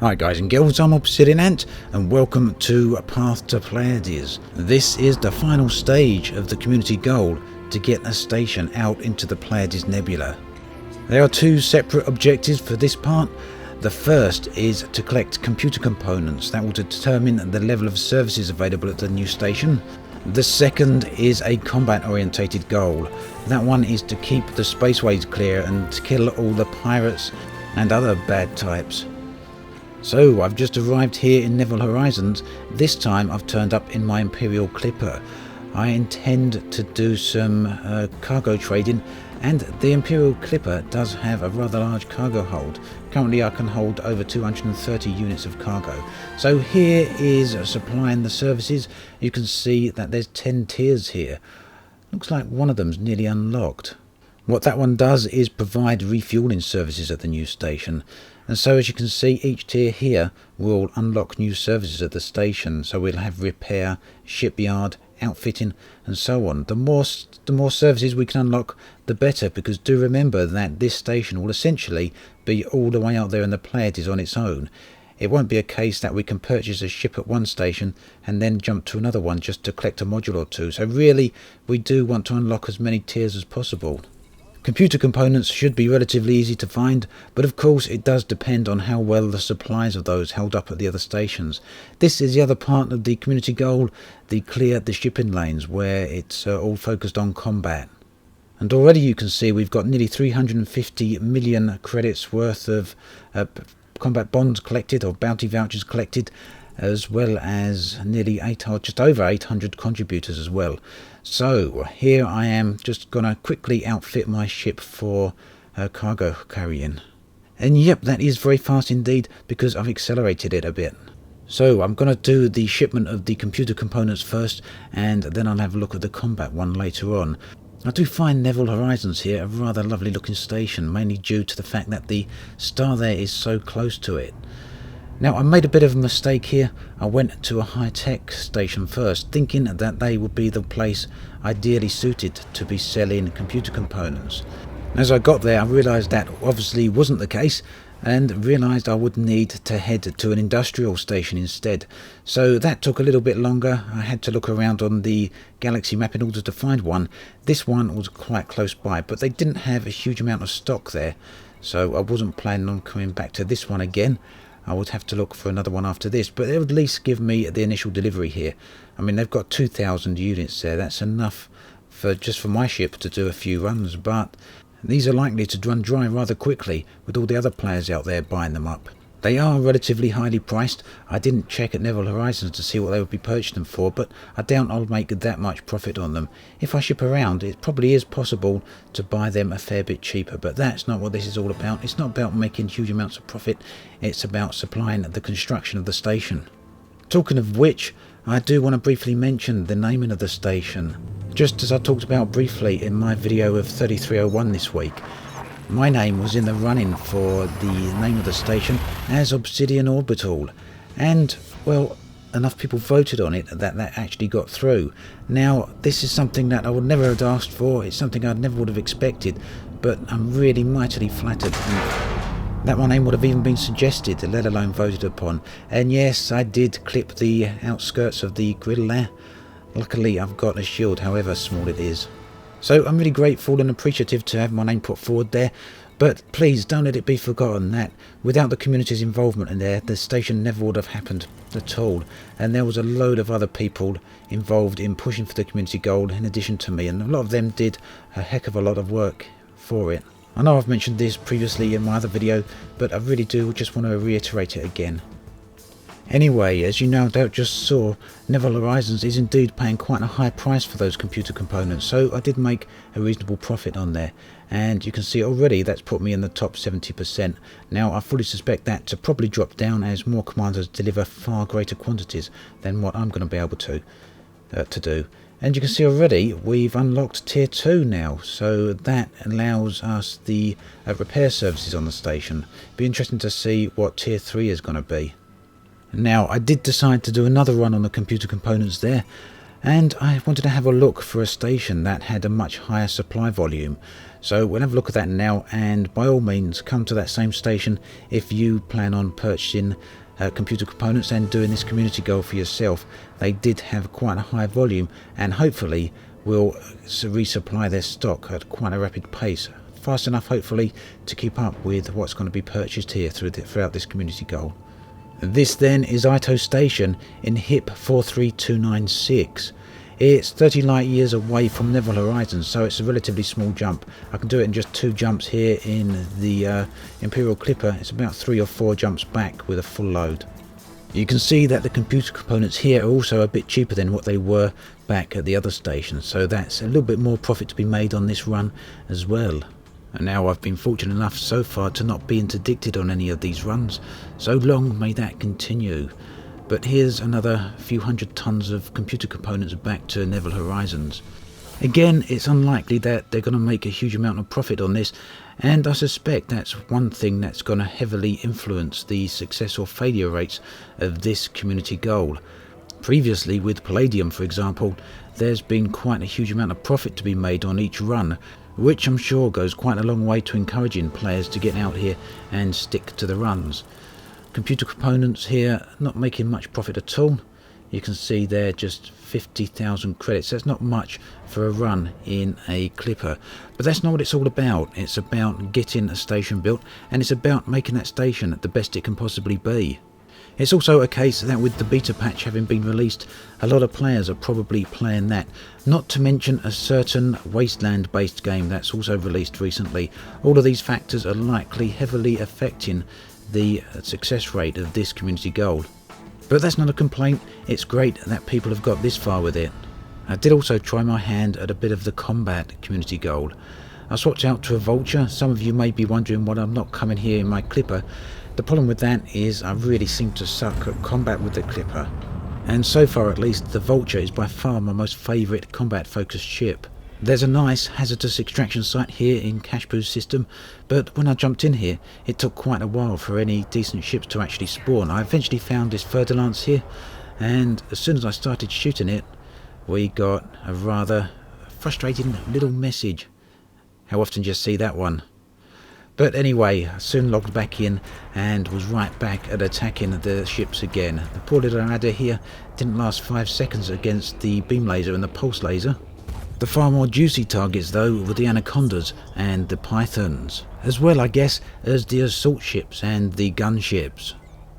Hi guys and girls, I'm Obsidian Ant and welcome to Path to Pleiades. This is the final stage of the community goal to get a station out into the Pleiades Nebula. There are two separate objectives for this part. The first is to collect computer components that will determine the level of services available at the new station. The second is a combat orientated goal. That one is to keep the spaceways clear and to kill all the pirates and other bad types. So I've just arrived here in Neville Horizons. This time I've turned up in my Imperial Clipper. I intend to do some cargo trading, and the Imperial Clipper does have a rather large cargo hold. Currently I can hold over 230 units of cargo. So here is supplying the services. You can see that there's 10 tiers here. Looks like one of them's nearly unlocked. What that one does is provide refueling services at the new station. And so as you can see, each tier here will unlock new services at the station. So we'll have repair, shipyard, outfitting and so on. The more services we can unlock, the better, because do remember that this station will essentially be all the way out there in the Pleiades on its own. It won't be a case that we can purchase a ship at one station and then jump to another one just to collect a module or two. So really we do want to unlock as many tiers as possible. Computer components should be relatively easy to find, but of course it does depend on how well the supplies of those held up at the other stations. This is the other part of the community goal, the clear the shipping lanes, where it's all focused on combat. And already you can see we've got nearly 350 million credits worth of combat bonds collected, or bounty vouchers collected, as well as nearly just over 800 contributors as well. So here I am just gonna quickly outfit my ship for cargo carrying, and yep, that is very fast indeed because I've accelerated it a bit. So I'm gonna do the shipment of the computer components first, and then I'll have a look at the combat one later on. I do find Neville Horizons here a rather lovely looking station, mainly due to the fact that the star there is so close to it. Now I made a bit of a mistake here. I went to a high-tech station first, thinking that they would be the place ideally suited to be selling computer components. As I got there I realised that obviously wasn't the case, and realised I would need to head to an industrial station instead. So that took a little bit longer. I had to look around on the galaxy map in order to find one. This one was quite close by, but they didn't have a huge amount of stock there, so I wasn't planning on coming back to this one again. I would have to look for another one after this, but it would at least give me the initial delivery here. I mean, they've got 2,000 units there. That's enough for just for my ship to do a few runs, but these are likely to run dry rather quickly with all the other players out there buying them up. They are relatively highly priced. I didn't check at Neville Horizons to see what they would be purchasing them for, but I doubt I'll make that much profit on them. If I ship around, it probably is possible to buy them a fair bit cheaper, but that's not what this is all about. It's not about making huge amounts of profit, it's about supplying the construction of the station. Talking of which, I do want to briefly mention the naming of the station. Just as I talked about briefly in my video of 3301 this week, my name was in the running for the name of the station as Obsidian Orbital, and well, enough people voted on it that actually got through. Now this is something that I would never have asked for, it's something I never would have expected, but I'm really mightily flattered. And that my name would have even been suggested, let alone voted upon. And yes, I did clip the outskirts of the grill there. Luckily I've got a shield, however small it is. So I'm really grateful and appreciative to have my name put forward there, but please don't let it be forgotten that without the community's involvement in there, the station never would have happened at all. And there was a load of other people involved in pushing for the community goal in addition to me, and a lot of them did a heck of a lot of work for it. I know I've mentioned this previously in my other video, but I really do just want to reiterate it again. Anyway, as you no doubt just saw, Neville Horizons is indeed paying quite a high price for those computer components, so I did make a reasonable profit on there, and you can see already that's put me in the top 70%. Now I fully suspect that to probably drop down as more commanders deliver far greater quantities than what I'm going to be able to do. And you can see already we've unlocked tier 2 now, so that allows us the repair services on the station. Be interesting to see what tier 3 is going to be. Now I did decide to do another run on the computer components there, And I wanted to have a look for a station that had a much higher supply volume. So we'll have a look at that now, and by all means come to that same station if you plan on purchasing computer components and doing this community goal for yourself. They did have quite a high volume, and hopefully will resupply their stock at quite a rapid pace, fast enough hopefully to keep up with what's going to be purchased here throughout this community goal. This then is Pleiades Station in HIP 43296. It's 30 light years away from Neville Horizons, so it's a relatively small jump. I can do it in just 2 jumps here in the Imperial Clipper. It's about 3 or 4 jumps back with a full load. You can see that the computer components here are also a bit cheaper than what they were back at the other stations, so that's a little bit more profit to be made on this run as well. And now I've been fortunate enough so far to not be interdicted on any of these runs. So long may that continue. But here's another few hundred tons of computer components back to Neville Horizons. Again, it's unlikely that they're going to make a huge amount of profit on this, and I suspect that's one thing that's going to heavily influence the success or failure rates of this community goal. Previously, with Palladium for example, there's been quite a huge amount of profit to be made on each run, which I'm sure goes quite a long way to encouraging players to get out here and stick to the runs. Computer components here not making much profit at all. You can see there just 50,000 credits. That's not much for a run in a Clipper, but that's not what it's all about. It's about getting a station built, and it's about making that station the best it can possibly be. It's also a case that with the beta patch having been released, a lot of players are probably playing that, not to mention a certain Wasteland based game that's also released recently. All of these factors are likely heavily affecting the success rate of this community goal. But that's not a complaint. It's great that people have got this far with it. I did also try my hand at a bit of the combat community goal. I swapped out to a Vulture. Some of you may be wondering why I'm not coming here in my Clipper. The problem with that is I really seem to suck at combat with the Clipper, and so far at least the Vulture is by far my most favourite combat focused ship. There's a nice hazardous extraction site here in Cashpoo's system, but when I jumped in here it took quite a while for any decent ships to actually spawn. I eventually found this Fer-de-Lance here, and as soon as I started shooting it we got a rather frustrating little message. How often do you see that one? But anyway, I soon logged back in and was right back at attacking the ships again. The poor little adder here didn't last 5 seconds against the beam laser and the pulse laser. The far more juicy targets though were the Anacondas and the Pythons, as well I guess as the assault ships and the gunships.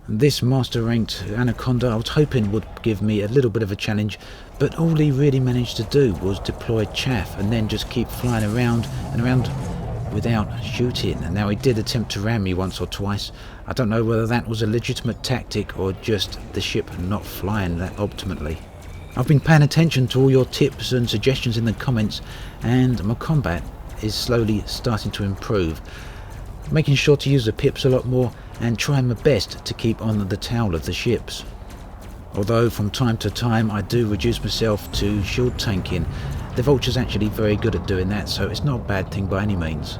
This master ranked Anaconda I was hoping would give me a little bit of a challenge, but all he really managed to do was deploy chaff and then just keep flying around and around without shooting. And now he did attempt to ram me once or twice. I don't know whether that was a legitimate tactic or just the ship not flying that optimally. I've been paying attention to all your tips and suggestions in the comments, and my combat is slowly starting to improve. Making sure to use the pips a lot more and trying my best to keep on the tail of the ships. Although from time to time I do reduce myself to shield tanking, the Vulture's actually very good at doing that, so it's not a bad thing by any means.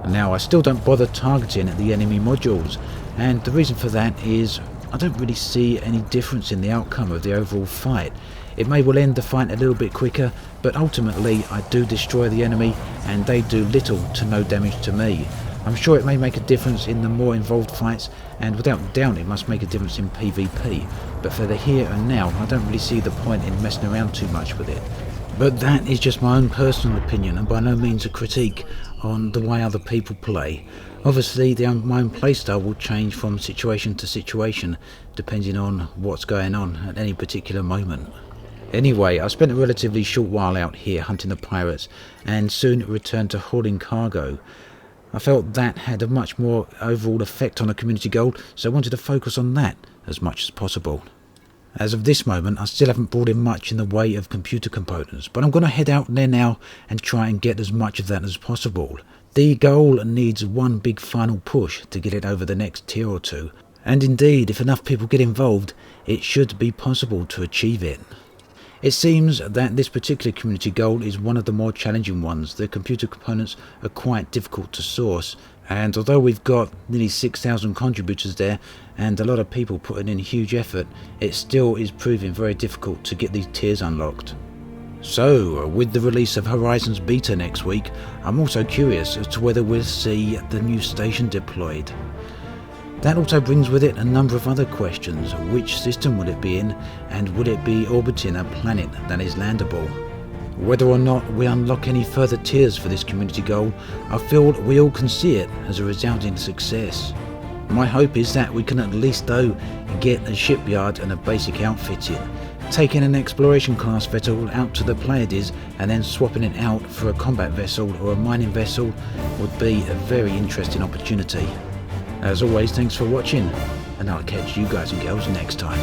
And now I still don't bother targeting the enemy modules, and the reason for that is I don't really see any difference in the outcome of the overall fight. It may well end the fight a little bit quicker, but ultimately I do destroy the enemy and they do little to no damage to me. I'm sure it may make a difference in the more involved fights, and without doubt it must make a difference in PvP, but for the here and now I don't really see the point in messing around too much with it. But that is just my own personal opinion and by no means a critique on the way other people play. Obviously my own playstyle will change from situation to situation depending on what's going on at any particular moment. Anyway, I spent a relatively short while out here hunting the pirates and soon returned to hauling cargo. I felt that had a much more overall effect on the community goal, so I wanted to focus on that as much as possible. As of this moment, I still haven't brought in much in the way of computer components, but I'm going to head out there now and try and get as much of that as possible. The goal needs one big final push to get it over the next tier or two, and indeed, if enough people get involved, it should be possible to achieve it. It seems that this particular community goal is one of the more challenging ones. The computer components are quite difficult to source And although we've got nearly 6,000 contributors there and a lot of people putting in huge effort, it still is proving very difficult to get these tiers unlocked. So, with the release of Horizons Beta next week, I'm also curious as to whether we'll see the new station deployed. That also brings with it a number of other questions. Which system would it be in, and would it be orbiting a planet that is landable? Whether or not we unlock any further tiers for this community goal, I feel we all can see it as a resounding success. My hope is that we can at least though get a shipyard and a basic outfitting. Taking an exploration class vessel out to the Pleiades and then swapping it out for a combat vessel or a mining vessel would be a very interesting opportunity. As always, thanks for watching, and I'll catch you guys and girls next time.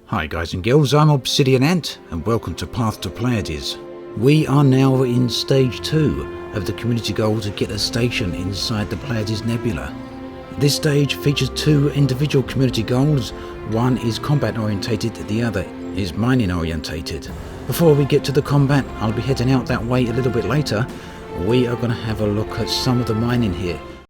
Hi guys and girls, I'm Obsidian Ant and welcome to Path to Pleiades. We are now in stage 2 of the community goal to get a station inside the Pleiades Nebula. This stage features 2 individual community goals. One is combat orientated, the other is mining orientated. Before we get to the combat, I'll be heading out that way a little bit later. We are going to have a look at some of the mining here.